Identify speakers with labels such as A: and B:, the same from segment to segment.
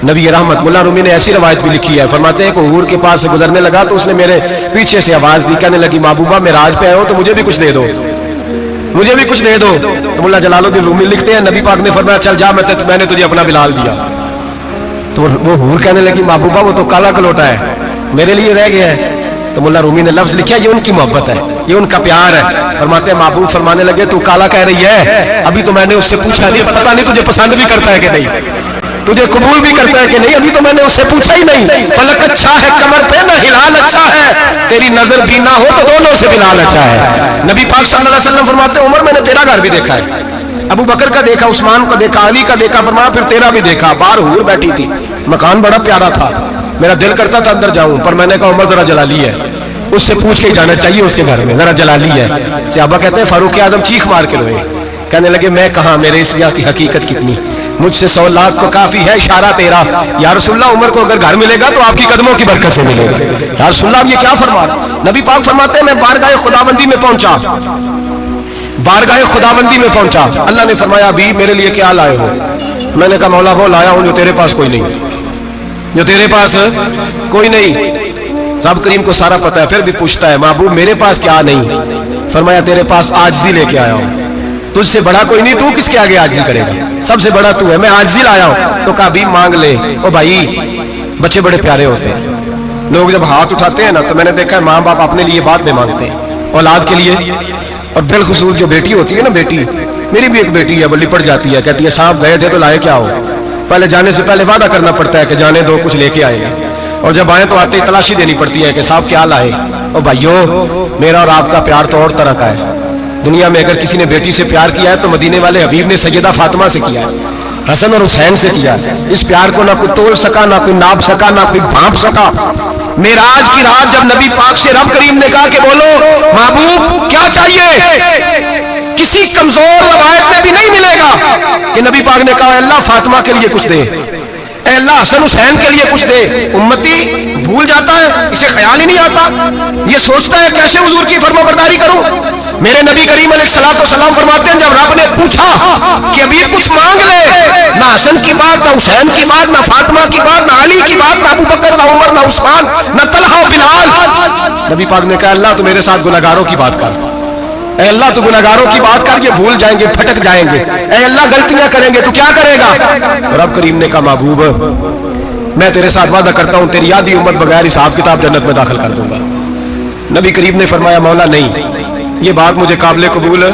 A: نبی رحمت ملا رومی نے ایسی روایت بھی لکھی ہے، فرماتے ہیں کہ حور کے پاس سے گزرنے لگا تو اس نے میرے پیچھے سے آواز دی، کہنے لگی محبوبہ معراج پہ آئے ہو تو مجھے بھی کچھ دے دو، مجھے بھی کچھ دے دو۔ تو ملا جلال الدین رومی لکھتے ہیں نبی پاک نے فرمایا چل جا، میں نے تجھے اپنا بلال دیا۔ تو وہ حور کہنے لگی محبوبہ وہ تو کالا کلوٹا ہے، میرے لیے رہ گیا ہے۔ تو ملا رومی نے لفظ لکھا یہ ان کی محبت ہے، یہ ان کا پیار ہے۔ فرماتے ہیں محبوب فرمانے لگے تو کالا کہہ رہی ہے، ابھی تو میں نے اس سے پوچھا نہیں، پتہ نہیں تجھے پسند بھی کرتا ہے کہ نہیں، تجھے قبول بھی کرتا ہے کہ نہیں، ابھی تو میں نے اس سے پوچھا ہی نہیں۔ فلک اچھا ہے کمر پہ نہ ہلال اچھا ہے، تیری نظر بھی نہ ہو تو دونوں سے بلال اچھا ہے۔ نبی پاک صلی اللہ علیہ وسلم فرماتے ہیں عمر میں نے تیرا گھر بھی دیکھا ہے، ابو بکر کا دیکھا، عثمان کا دیکھا، علی کا دیکھا، فرمایا پھر تیرا بھی دیکھا، باہر حور بیٹھی تھی، مکان بڑا پیارا تھا، میرا دل کرتا تھا اندر جاؤں، پر میں نے کہا عمر ذرا جلالی ہے، اس سے پوچھ کے ہی جانا چاہیے اس کے گھر میں، ذرا جلالی ہے۔ صحابہ کہتے ہیں فاروق اعظم چیخ مار کے روئے، کہنے لگے میں کہاں، میرے اس کی حقیقت کتنی، مجھ سے 100 لاکھ کو کافی ہے اشارہ تیرا۔ یا رسول اللہ عمر کو اگر گھر ملے گا تو آپ کی قدموں کی برکت سے ملے گا۔ یا رسول اللہ یہ کیا فرما رہا؟ نبی پاک فرماتے ہیں میں بارگاہ خداوندی میں پہنچا، بارگاہ خداوندی میں پہنچا، اللہ نے فرمایا ابھی میرے لیے کیا لائے ہو؟ میں نے کہا مولا وہ لایا ہوں جو تیرے پاس کوئی نہیں، جو تیرے پاس کوئی نہیں۔ رب کریم کو سارا پتہ ہے، پھر بھی پوچھتا ہے محبوب میرے پاس کیا نہیں؟ فرمایا تیرے پاس عاجزی لے کے آیا ہوں، تجھ سے بڑا کوئی نہیں، تو کس کے آگے عاجزی کرے گا، سب سے بڑا تو ہے، میں عاجزی لایا ہوں۔ تو کہا بھی مانگ لے۔ او بھائی بچے بڑے پیارے ہوتے ہیں، لوگ جب ہاتھ اٹھاتے ہیں نا تو میں نے دیکھا ہے ماں باپ اپنے لیے بعد میں مانگتے ہیں اولاد کے لیے، اور بالخصوص جو بیٹی ہوتی ہے نا، بیٹی میری بھی ایک بیٹی ہے، وہ لپٹ جاتی ہے، کہتی ہے صاحب گئے تھے تو لائے کیا ہو؟ پہلے جانے سے پہلے وعدہ کرنا پڑتا ہے کہ جانے دو کچھ لے کے آئے گا، اور جب آئے تو آتے ہی تلاشی دینی پڑتی ہے کہ صاحب کیا لائے۔ او بھائیو میرا اور آپ کا پیار تو اور طرح کا ہے، دنیا میں اگر کسی نے بیٹی سے پیار کیا ہے تو مدینے والے حبیب نے سیدہ فاطمہ سے کیا ہے، حسن اور حسین سے کیا ہے۔ اس پیار کو نہ کوئی تول سکا، نہ کوئی ناپ سکا، نہ کوئی بھانپ سکا۔ معراج کی رات جب نبی پاک سے رب کریم نے کہا کہ بولو محبوب کیا چاہیے، کسی کمزور روایت میں بھی نہیں ملے گا کہ نبی پاک نے کہا اللہ فاطمہ کے لیے کچھ دے، اے اللہ حسن حسین کے لیے کچھ دے۔ امتی بھول جاتا ہے، اسے خیال ہی نہیں آتا، یہ سوچتا ہے کیسے حضور کی فرما برداری کروں۔ میرے نبی کریم علیہ الصلوۃ والسلام فرماتے ہیں جب رب نے پوچھا کہ ابھی کچھ مانگ لے، نہ حسن کی بات، نہ حسین کی بات، نہ فاطمہ کی بات، نہ علی کی بات، نہ ابو بکر، نہ عمر، نہ عثمان، نہ طلحہ و بلال، نبی پاک نے کہا اللہ تو میرے ساتھ گنہگاروں کی بات کر، اے اللہ تو گنہگاروں کی بات کر، یہ بھول جائیں گے، پھٹک جائیں گے، اے اللہ غلطیاں کریں گے تو کیا کرے گا؟ رب کریم نے کہا محبوب میں تیرے ساتھ وعدہ کرتا ہوں تیری آدھی امت بغیر حساب کتاب جنت میں داخل کر دوں گا۔ نبی کریم نے فرمایا مولا نہیں، یہ بات مجھے قابل قبول ہے،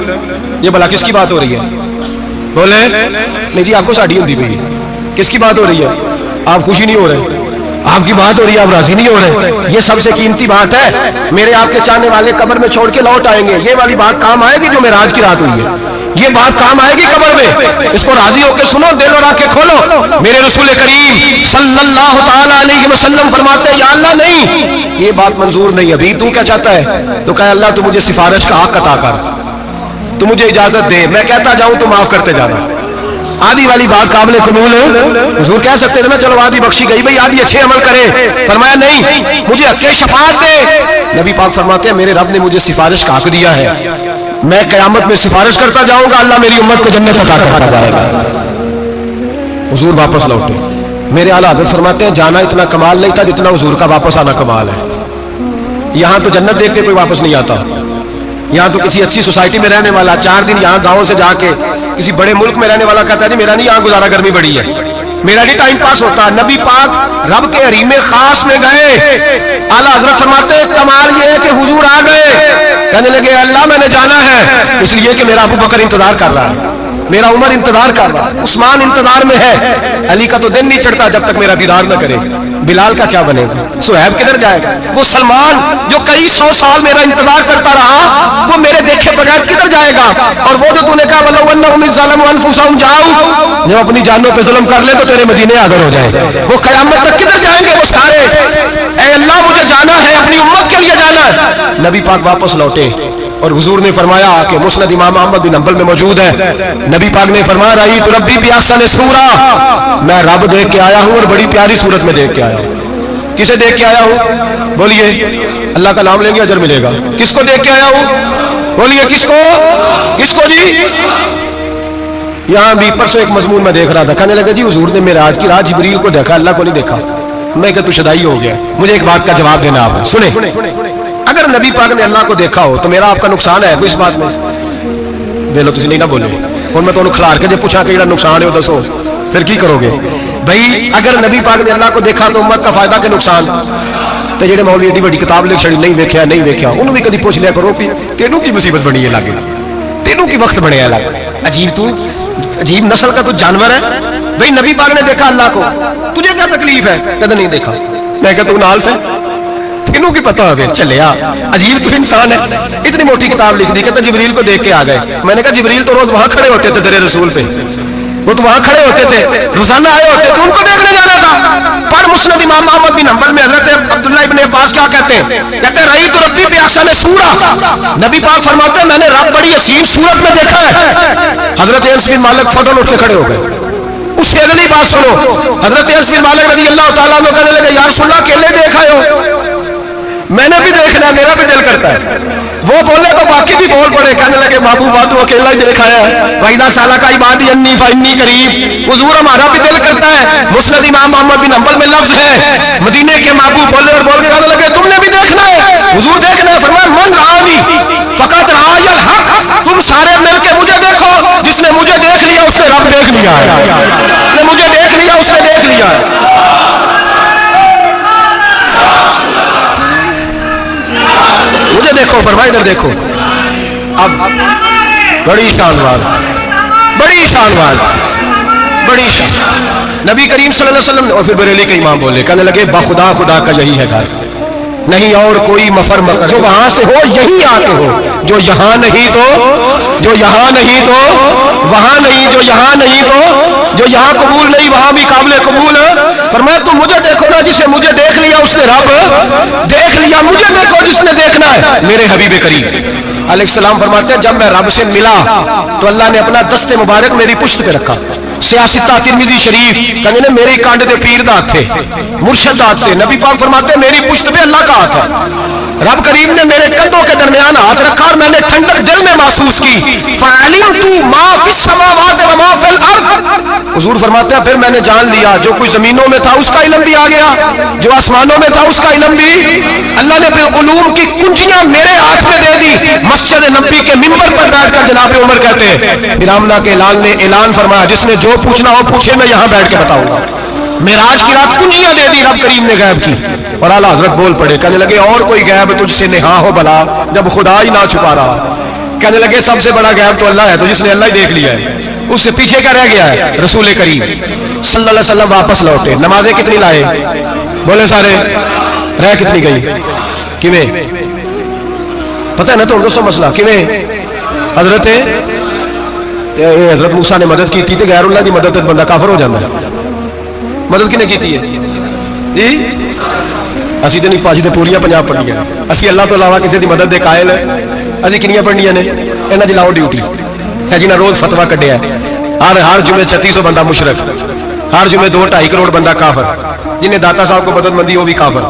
A: یہ بھلا کس کی بات ہو رہی ہے؟ بولے نہیں جی آپ کو ساڑھی ہوتی پئی ہے، کس کی بات ہو رہی ہے؟ آپ خوشی نہیں ہو رہے، آپ کی بات ہو رہی ہے، آپ راضی نہیں ہو رہے، یہ سب سے قیمتی بات ہے، میرے آپ کے چاہنے والے قبر میں چھوڑ کے لوٹ آئیں گے، یہ والی بات کام آئے گی جو معراج کی رات ہوئی ہے، یہ بات کام آئے گی قبر میں، اس کو راضی ہو کے سنو، دل اور آنکھیں کھولو۔ میرے رسول کریم صلی اللہ تعالی علیہ وسلم فرماتے ہیں یا اللہ نہیں یہ بات منظور نہیں، ابھی تو کیا چاہتا ہے؟ تو کہا اللہ تو مجھے سفارش کا حق عطا کر، تو مجھے اجازت دے، میں کہتا جاؤں تو معاف کرتے جانا۔ آدھی والی بات قابل قبول ہے، حضور کہہ سکتے تھے نا چلو آدھی بخشی گئی بھئی آدھی اچھے عمل کرے، فرمایا نہیں مجھے حق شفاعت دے۔ نبی پاک فرماتے ہیں میرے رب نے مجھے سفارش کا حق دیا ہے، میں قیامت میں سفارش کرتا جاؤں گا، اللہ میری امت کو جنت عطا کرتا جائے گا۔ حضور واپس لوٹے، میرے اعلیٰ حضرت فرماتے ہیں جانا اتنا کمال نہیں تھا جتنا حضور کا واپس آنا کمال ہے۔ یہاں تو جنت دیکھ کے کوئی واپس نہیں آتا، یہاں تو کسی اچھی سوسائٹی میں رہنے والا 4 دن یہاں گاؤں سے جا کے کسی بڑے ملک میں رہنے والا کہتا ہے جی میرا نہیں یہاں گزارا، گرمی بڑی ہے، میرا نہیں ٹائم پاس ہوتا۔ نبی پاک رب کے حریم خاص میں گئے، اعلیٰ حضرت فرماتے ہیں کمال یہ ہے کہ حضور آ گئے، کہنے لگے اللہ میں نے جانا ہے، اس لیے کہ میرا ابو بکر انتظار کر رہا ہے، میرا عمر انتظار کر رہا ہے، عثمان انتظار میں ہے، علی کا تو دن نہیں چڑھتا جب تک میرا دیدار نہ کرے، بلال کا کیا بنے گا، صہیب کدھر جائے گا، وہ سلمان جو کئی 100 سال میرا انتظار کرتا رہا وہ میرے دیکھے بغیر کدھر جائے گا، اور وہ جو تو نے کہا وَلَوْ أَنَّهُمْ ظَلَمُوا أَنفُسَهُمْ جَاءُوا، جب اپنی جانوں پہ ظلم کر لے تو تیرے مدینے حاضر ہو جائیں، وہ قیامت تک کدھر جائیں گے وہ سارے، اے اللہ مجھے جانا ہے، اپنی امت کے لیے جانا ہے۔ نبی پاک واپس لوٹے اور حضور نے فرمایا کہ مسند امام احمد بن حنبل میں موجود ہے، نبی پاک نے فرمایا رأیت ربی بأحسن صورۃ، میں رب دیکھ کے آیا ہوں اور بڑی پیاری صورت میں دیکھ کے آیا ہوں۔ کسے دیکھ کے آیا ہوں؟ بولیے اللہ کا نام لیں گے اجر ملے گا۔ کس کو دیکھ کے آیا ہوں؟ بولیے کس کو؟ کس کو جی؟ यहाँ भी परसों एक मजमून में देख रहा था, कहने लगा जी हुजूर ने मेराज की रात जिब्रील को देखा, अल्लाह को नहीं देखा। मैं क्या तू शदाई हो गया? मुझे एक बात का जवाब देना आप सुने। अगर नबी पाक ने अल्लाह को देखा हो तो मेरा आपका नुकसान है कोई इस बात में? वेलो तुम नहीं ना बोले और मैं तुम्हें खिलार के जो पूछा कि नुकसान है दसो फिर की करोगे भाई? अगर नबी पाक ने अल्लाह को देखा तो उम्मत का फायदा के नुकसान? तो जेडे मौलवी एडी बड़ी किताब लिख छड़ी नहीं वेख्या नहीं वेख्या उन्होंने भी कभी पूछ लिया करो कि तेनू की मुसीबत बनी है लागे, तेनू की वक्त बने है लागे? अजीब तू अजीब नस्ल का तू जानवर है भाई। नबी पाक ने देखा अल्लाह को, तुझे क्या तकलीफ है? कहता नहीं देखा। मैं कहता तू नाल से तेनू की पता हो चलिया, अजीब तू इंसान है। इतनी मोटी किताब लिख दी, कहता जिब्रील को देख के आ गए। मैंने कहा जिब्रील तो रोज वहां खड़े होते थे तेरे रसूल पे, वो तो वहां खड़े होते थे रोजाना आए होते थे, उनको देखने जाना था। पर मुस्नद इमाम अहमद बिन हंबल में हजरत अब्दुल्लाह इब्न अब्बास क्या कहते हैं? कहते हैं रही तो रब्बी बिअहसन सूरा, नबी पाक फरमाते हैं मैंने रब बड़ी हसीन सूरत में देखा है। हजरत अनस बिन मालिक फौरन उठ के खड़े हो गए। उससे अगली बात सुनो, हजरत अनस बिन मालिक रज़ी अल्लाह तआला अन्हु कहने लगे या रसूल अल्लाह अकेले देख आए हो? मैंने भी देखना है, मेरा भी दिल करता है। वो बोले तो बाकी भी बोल पड़े, कहने लगे महबूबा तू अकेला ही देखा है। वैदा साला का इबादी अन्नी फन्नी करीब, हुजूर हमारा भी दिल करता है। मुस्नद इमाम अहमद बिन हंबल में लफ्ज है मदीने के महबूब बोले और बोल के कहने लगे तुमने भी देखना है? हुजूर देखना है। फरमाया मन रानी फकत रायल हक, तुम सारे मिल के मुझे देखो, जिसने मुझे देख लिया उसने रब देख लिया है, जिसने मुझे देख लिया उसने देख लिया है। मुझे देखो, फरमाया इधर देखो। अब बड़ी शान बात, बड़ी शान बात, बड़ी शान। नबी करीम सल्लल्लाहु अलैहि वसल्लम और फिर बरेली के इमाम बोले, कहने लगे बाखुदा खुदा का यही है घर, नहीं और कोई मफर मकर, जो वहां से हो यही आते हो, जो यहाँ नहीं तो, जो यहाँ नहीं तो वहां नहीं, जो यहाँ नहीं तो जो यहाँ कबूल नहीं वहां भी काबिल कबूल है। फरमाया तुम मुझे देखो ना, जिसे मुझे देख लिया उसने रब देख लिया, मुझे देखो जिसने देखना है मेरे हबीब करीम अलैहिस्सलाम। फरमाते हैं जब मैं रब से मिला तो अल्लाह ने अपना दस्ते मुबारक मेरी पुश्त पे रखा। सियासता तिरमिजी शरीफ कहने मेरी कांड दे पीर दा हाथ थे, मुर्शद दा हाथ थे। नबी पाक फरमाते हैं मेरी पुश्त पे अल्लाह का हाथ है। रब करीम ने मेरे कंधों के दरमियान हाथ रखा और मैंने ठंडक दिल में महसूस की। फ़अलिमतु मा फिस समावाति व मा फिल अर्द, हुजूर फरमाते हैं फिर मैंने जान लिया जो कुछ जमीनों में था उसका इल्म भी आ गया, जो आसमानों में था उसका इल्म भी। अल्लाह ने फिर उलूम की कुंजियां मेरे हाथ में दे दी। मस्जिद नबी के मिंबर पर बैठकर जनाब उमर कहते हैं फिर आमना के लाल ने ऐलान फरमाया जिसने जो पूछना हो पूछे, मैं यहाँ बैठ के बताऊंगा। मेराज की रात कुंजियां दे दी रब करीम ने गैब की। और आला हजरत बोल पड़े, कहने लगे और कोई गैब तुझसे नेहा हो भला जब खुदा ही ना छुपा रहा। कहने लगे सबसे बड़ा गैब तो अल्लाह है, तो जिसने अल्लाह ही देख लिया है उससे पीछे क्या रह गया है? रसूल करीम सल्लल्लाहु अलैहि वसल्लम वापस लौटे। नमाजें कितनी लाए? बोले सारे। रह कितनी गई? किवें पता है ना? तो दसो मसला किवें? हजरत मूसा ने मदद की थी, गैरुल्लाह की मदद बंदा काफर हो जाता है। मदद किने की है जी? असी तो नहीं पाजी तो पूरियां 50 पढ़ियां, असी अल्लाह तो इलावा किसी की मदद के कायल है। असी किनियां पढ़नियां ने? इन्हां दी लाओ ड्यूटी है जिन्हें रोज फतवा कढ़िया हर जुमे 3600 बंदा मुशरक, हर जुमे 2-2.5 करोड़ बंदा काफर, जिन्हें दाता साहब को मदद मंदी वो भी काफर,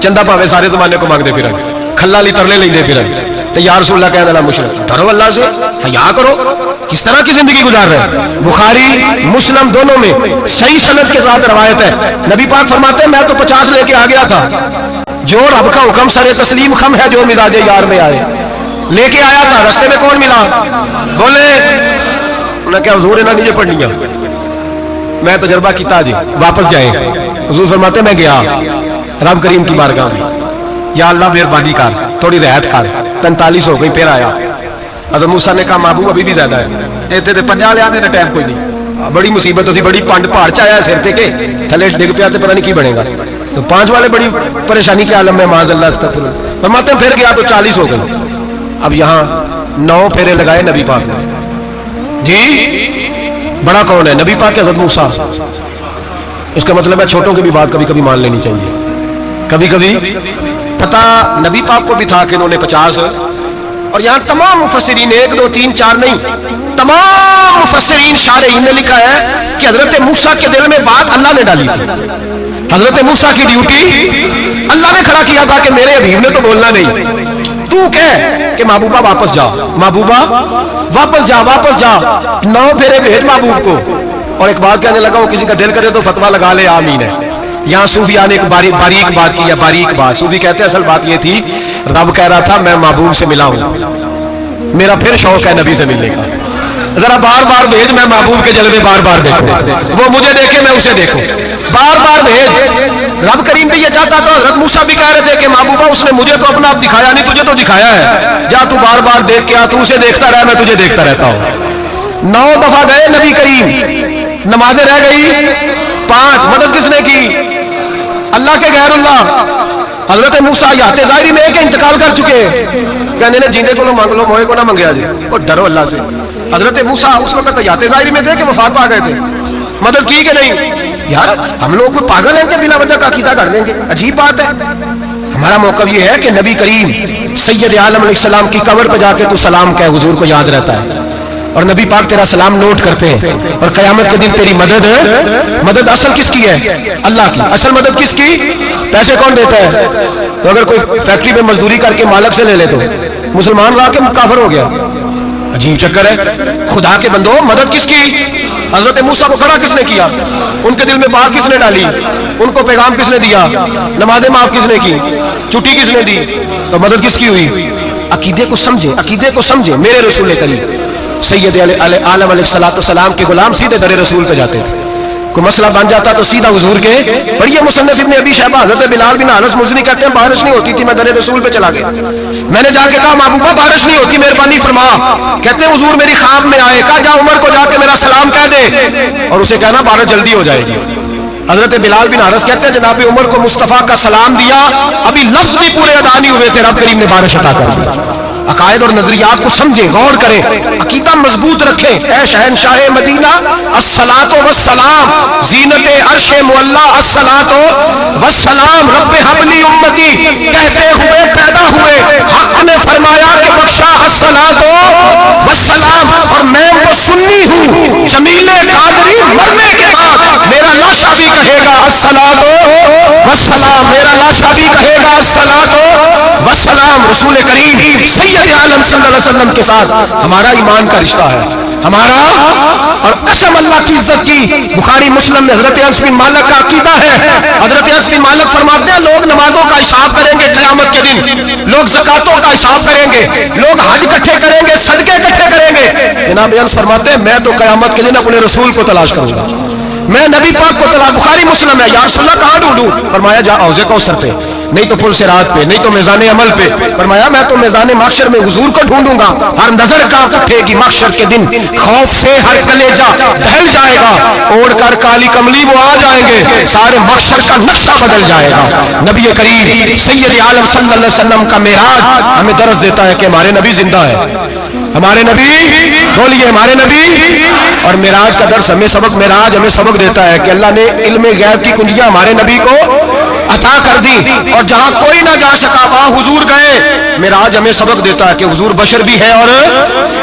A: चंदा भावे सारे जमाने को मांगते फिर, खल्ला ली तरले लेंदे फिर, तो यार रसूलुल्लाह कहने वाला मुशरक। डरो अल्लाह से, हया करो। किस तरह की जिंदगी गुजार रहे हैं? बुखारी मुस्लिम दोनों में सही सनद के साथ रवायत है। नबी पाक फरमाते हैं मैं तो 50 लेके आ गया था, जो रब का हुक्म सरे तस्लीम खम है जो मिजाजे यार में आए, लेके आया था। रास्ते में कौन मिला? बोले उन्हें क्या हुजूर इन्हें नीचे पढ़निया? मैं तजर्बा किया जी, वापस जाए। हुजूर फरमाते मैं गया रब करीम की बारगाह में, या अल्लाह मेहरबानी कर थोड़ी रियायत कर। 45 हो गई फिर आया। हज़रत मूसा ने कहा महबूब अभी भी ज्यादा है, इतने तो 50 लिया देने टाइम कोई नहीं, बड़ी मुसीबत होती, बड़ी पंड पहाड़ च आया सिर के थले डिग पिया तो पता नहीं की बनेगा। तो 5 वाले बड़ी परेशानी के आलम में माज़ अल्लाह अस्तगफिरुल्लाह। फरमाते फिर गया तो 40 हो गई। अब यहाँ 9 फेरे लगाए नबी पाक ने जी। बड़ा कौन है? नबी पाक के हज़रत मूसा। इसका मतलब है छोटों की भी बात कभी कभी मान लेनी चाहिए। कभी कभी पता नबी पाक को भी था कि इन्होंने 50, और यहाँ तमाम मुफस्सिरीन 1, 2, 3, 4 नहीं, तमाम मुफस्सिरीन शारहीन ने लिखा है कि हजरत मूसा के दिल में बात अल्लाह ने डाली थी। हजरत मूसा की ड्यूटी अल्लाह ने खड़ा किया था कि मेरे हबीब ने तो बोलना नहीं, तू यूं कह कि महबूबा वापस जा, महबूबा वापस जा, वापस जा, 9 फेरे भेज महबूब को। और एक बात कहने लगा, वो किसी का दिल करे तो फतवा लगा ले, आमीन है। यहाँ सूफिया ने एक बारीक बात की है, बारीक बात। सूफी कहते हैं असल बात ये थी, रब कह रहा था मैं महबूब से मिला हूं, मेरा फिर शौक है नबी से मिलने का, जरा बार बार भेज, मैं महबूब के जलवे बार बार देखूं, वो मुझे देखे मैं उसे देखूं, बार बार भेज। रब करीम भी ये चाहता था। हज़रत मूसा भी कह रहे थे कि महबूबा उसने मुझे तो अपना आप दिखाया नहीं, तुझे तो दिखाया है, जा तू बार बार देख के आ, तू उसे देखता रहा, मैं तुझे देखता रहता हूं। 9 दफा गए नबी करीम, नमाजें रह गई 5। मदद किसने की? अल्लाह के गैरुल्लाह। हजरत मूसा याते ज़ाहिरी में के इंतकाल कर चुके, कहने ने जींदे को मांग लो, मोए को ना मंगया जी, और डरो अल्लाह से। हजरत मूसा उस वक्त याते ज़ाहिरी में थे कि वफात पा गए थे, मदद की कि नहीं? यार हम लोग कोई पागल हैं कि बिला वजह का अकीदा कर देंगे? अजीब बात है। हमारा मौक़िफ़ ये है कि नबी करीम सैयद आलम अलैहिस्सलाम की कब्र पर जाके तू सलाम कह, हुजूर को याद रहता है, और नबी पाक तेरा सलाम नोट करते हैं। और क़यामत के दिन तेरी मदद असल किसकी है? अल्लाह की। असल मदद किसकी? पैसे कौन देता है? तो अगर कोई फैक्ट्री में मजदूरी करके मालिक से ले ले तो मुसलमान रहा के काफिर हो गया। अजीब चक्कर है। खुदा के बंदो, मदद किसकी? हजरत मूसा को खड़ा किसने किया? उनके दिल में बात किसने डाली? उनको पैगाम किसने दिया? नमाज़ें माफ किसने की? छुट्टी किसने दी? तो मदद किसकी हुई? अकीदे को समझे, अकीदे को समझे। मेरे रसूल करीम सैयद आलम अलैहिस्सलाम के गुलाम सीधे दर रसूल पे जाते थे। कोई मसला बन जाता तो सीधा हुजूर के पढ़िए मुसन्निफ इब्ने अबी शैबा, हज़रत बिलाल बिन अनस मुज़नी कहते हैं बारिश नहीं होती थी, मैं दर रसूल पे चला गया। मैंने जाके कहा महबूबा बारिश नहीं होती, मेहरबानी फरमा। कहते हैं हुजूर मेरी ख्वाब में आए, कहा जा उमर को जाके मेरा सलाम कह दे और उसे कहना बारिश जल्दी हो जाएगी। हज़रत बिलाल बिन अनस कहते हैं जनाब उमर को मुस्तफ़ा का सलाम दिया, अभी लफ्ज भी पूरे अदा नहीं हुए थे, रब करीम ने बारिश अता कर दी। अकायद और नजरियात को समझें, गौर करें, अकीदा मजबूत रखें। ऐ शहनशाह मदीना अस्सलातो वस्सलाम, ज़ीनते अर्शे मुअल्ला अस्सलातो वस्सलाम, रब्बे हबली उम्मती कहते हुए पैदा हुए, हक ने फरमाया कि बख्शा अस्सलातो वस्सलाम। और मैं वो सुन्नी हूँ, जमीले कादरी मरने के बाद मेरा लाशा भी कहेगा अस्सलातो वस्सलाम, मेरा लाशा भी कहेगा अस्सलातो वस्सलाम। रसूल करीम सैयद आलम सल्लल्लाहु अलैहि वसल्लम के साथ हमारा ईमान का रिश्ता है, हमारा। और कसम अल्लाह की इज्जत की, बुखारी मुस्लिम में हजरत अनस बिन मालिक का अकीदा है। हजरत अनस बिन मालिक फरमाते हैं लोग नमाजों का हिसाब करेंगे क़यामत के दिन, लोग ज़कातों का हिसाब करेंगे, लोग हज इकट्ठे करेंगे, सदके इकट्ठे करेंगे। जनाब अनस फरमाते हैं मैं तो क़यामत के दिन अपने रसूल को तलाश करूंगा, मैं नबी पाक को तलाश। बुखारी मुस्लिम है, या रसूलल्लाह कहाँ ढूंढूं? फरमाया जा औज़े कौसर पे, नहीं तो पुल सिरात पे, नहीं तो मैज़ान अमल पे। फरमाया मैं तो मैज़ान महशर में हुजूर को ढूंढूंगा। हर नजर कांप उठेगी महशर के दिन, खौफ से हर कलेजा दहल जाएगा, ओढ़ कर काली कमली वो आ जाएंगे, सारे महशर का नक्शा बदल जाएगा। नबी करीम सैयद आलम सल्लल्लाहु अलैहि वसल्लम का मेराज हमें दर्ज देता है कि हमारे नबी जिंदा है, हमारे नबी, बोलिए हमारे नबी। और मेराज का दर्स हमें सबक, मेराज हमें सबक देता है कि अल्लाह ने इल्मे गैब की कुंजियां हमारे नबी को अता कर दी, और जहां कोई ना जा सका वहां हुजूर गए। मेराज हमें सबक देता है कि हुजूर बशर भी है और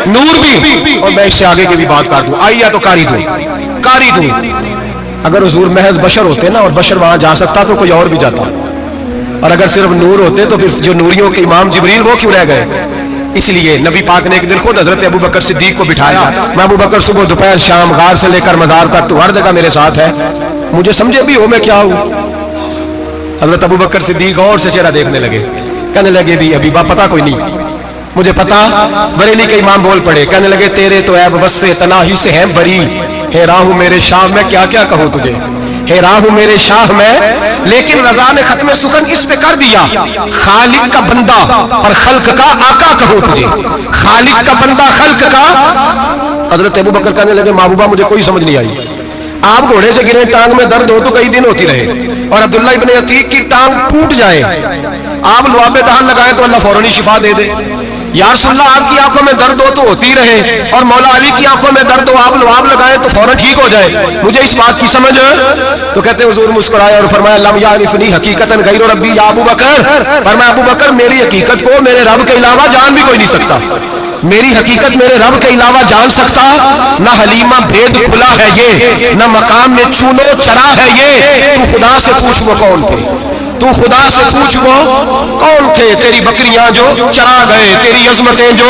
A: नूर भी। और मैं इससे आगे की भी बात कर दूं, आइया तो कारी दूं। अगर हुजूर महज बशर होते ना और बशर वहां जा सकता तो कोई और भी जाता, और अगर सिर्फ नूर होते तो फिर जो नूरियों के इमाम जिब्रील वो क्यों रह गए? इसलिए नबी पाक ने एक दिन खुद हजरत अबू बकर सिद्दीक को बिठाया। मैं अबू बकर सुबह दोपहर शाम गार से लेकर मज़ार तक तो हर जगह मेरे साथ है, मुझे समझे भी हो मैं क्या हूं। हजरत अबू बकर सिद्दीक और से चेहरा देखने लगे, कहने लगे भी अभी पता कोई नहीं, मुझे पता। बरेली के इमाम बोल पड़े, कहने लगे तेरे तो ऐब वस्फ़े तनाही से हैं बरी, हे राहू मेरे शाह मैं क्या क्या कहूँ तुझे, हे राहू मेरे शाह मैं। लेकिन रजा ने खत्म सुखन इस पे कर दिया, खालिक का बंदा और खल्क का आका कहूँ तुझे, खालिक का बंदा खल्क का। हजरत अबू बकर कहने लगे महबूबा मुझे कोई समझ नहीं आई, आप घोड़े से गिरे, टांग में दर्द हो तो कई दिन होती रहे, और अब्दुल्ला इब्ने अतीक की टांग टूट जाए, आप लुआबे दहन लगाए तो अल्लाह फौरन ही शिफा दे दे। या रसूलल्लाह आपकी आंखों में दर्द हो तो होती रहे, और मौला अली की आंखों में दर्द हो आप लुआब लगाए तो फौरन ठीक हो जाए, मुझे इस बात की समझ। तो कहते हुजूर मुस्कुराए और फरमाया लम यारिफनी हकीकतन गैर रब्बी या अबू बकर। फरमाया अबू बकर मेरी हकीकत को मेरे रब के अलावा जान भी कोई नहीं सकता, मेरी हकीकत मेरे रब के अलावा जान सकता ना। हलीमा भेद खुला है ये, न मकाम में चूनो चढ़ा है ये, तू खुदा से पूछ वो कौन थे, तू खुदा से पूछ वो कौन थे तेरी बकरियां जो चरा गए, तेरी अजमतें जो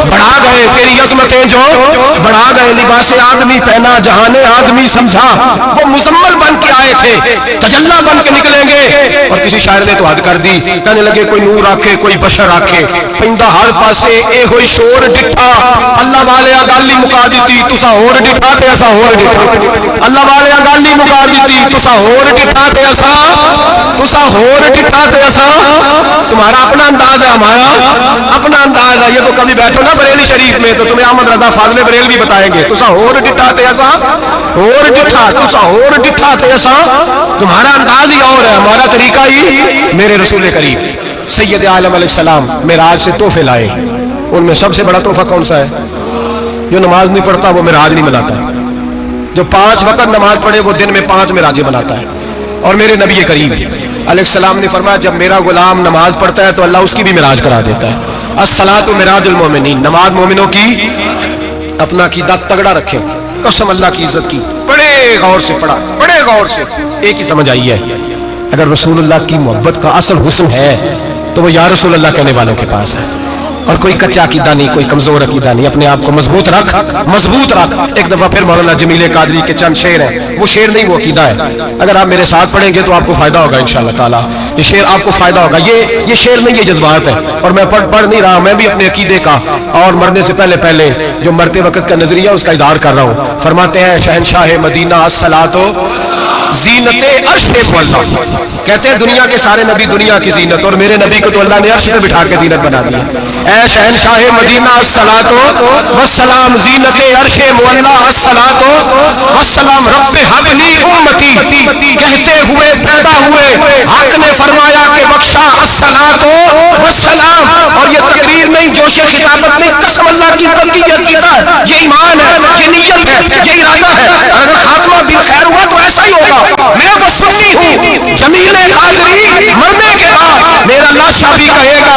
A: बढ़ा गए, तेरी अजमतें जो बढ़ा गए। लिबास आदमी पहना जहाने आदमी समझा, वो मुजम्मल बन के आए थे, तजल्ला बन के निकलेंगे। और किसी शायर ने तो हद कर दी, कहने लगे कोई नूर आखे कोई बशर आखे, पैंदा हर पासे ए होई शोर डिठा, अल्लाह वाले गाली मुका दी तुसा होर डिठा ते असा होर डिठा, अल्लाह वाले गाली मुका दी तुसा होर डिठा ते असा, तुसा होर डिठा ते असा। तुम्हारा अपना अंदाज है, हमारा अपना अंदाज है। ये तो कभी बैठो ना बरेली शरीफ में तो तुम्हें अहमद रजा फाजले बरेलवी बताएंगे, तुसा होर डिठा ते असा होर डिठा, तुसा होर डिठा ते असा। तुम्हारा अंदाज ही और है, हमारा तरीका ही। मेरे रसूल करीम सैयद आलम अलैहिस्सलाम मेराज से तोहफे लाए, उनमें सबसे बड़ा तोहफा कौन सा है? जो नमाज नहीं पढ़ता वो मेराज नहीं मनाता, जो 5 वक्त नमाज पढ़े वो दिन में 5 मेराजें मनाता है। और मेरे नबी करीम अलैहिस्सलाम ने फरमाया जब मेरा गुलाम नमाज पढ़ता है तो अल्लाह उसकी भी मेराज करा देता है। अस्सलातु मिराजुल मोमिनीन, नमाज मोमिनों की। अपना अकीदा तगड़ा रखें, कसम अल्लाह की इज्जत की। बड़े गौर से पढ़ा, बड़े गौर से, एक ही समझ आई है, अगर रसूलुल्लाह की मोहब्बत का असल हुस्न है तो वो या रसूलुल्लाह कहने वालों के पास है। और कोई कच्चा अकीदा नहीं, कोई कमजोर अकीदा नहीं, अपने आप को मजबूत रख, मजबूत रख। एक दफा फिर मौलाना जमील कादरी के चंद शेर हैं, वो शेर नहीं वो अकीदा है। अगर आप मेरे साथ पढ़ेंगे तो आपको फायदा होगा इंशाअल्लाह ताला, ये शेर आपको फायदा होगा। ये शेर नहीं, ये जज्बात है। और मैं पढ़ नहीं रहा, मैं भी अपने अकीदे का और मरने से पहले पहले जो मरते वक्त का नजरिया उसका इजहार कर रहा हूँ। फरमाते हैं शहनशाह मदीना अस्सलातो ज़ीनते अर्श पे मुअल्ला, कहते हैं दुनिया के सारे नबी दुनिया की जीनत, और मेरे नबी को तो अल्लाह ने अर्श पे बिठा के जीनत बना दिया। ऐ शहनशाह मदीना अस्सलातो वस्सलाम ज़ीनते अर्श मुअल्ला अस्सलातो वस्सलाम रब्बे हबली उम्मती, कहते हुए पैदा हुए हक ने फरमाया कि बख्शा अस्सलातो वस्सलाम। और ये तकरीर नहीं, जोशे खिताबत नहीं, कसम अल्लाह की बंदी ये अकीदा है, ये ईमान है, ये नीयत है, ये इरादा है। अगर खात्मा बिल खैर हुआ तो ऐसा ही होगा। मैं तो सुन्नी हूँ, जमील कादरी मरने के बाद मेरा लाशा भी कहेगा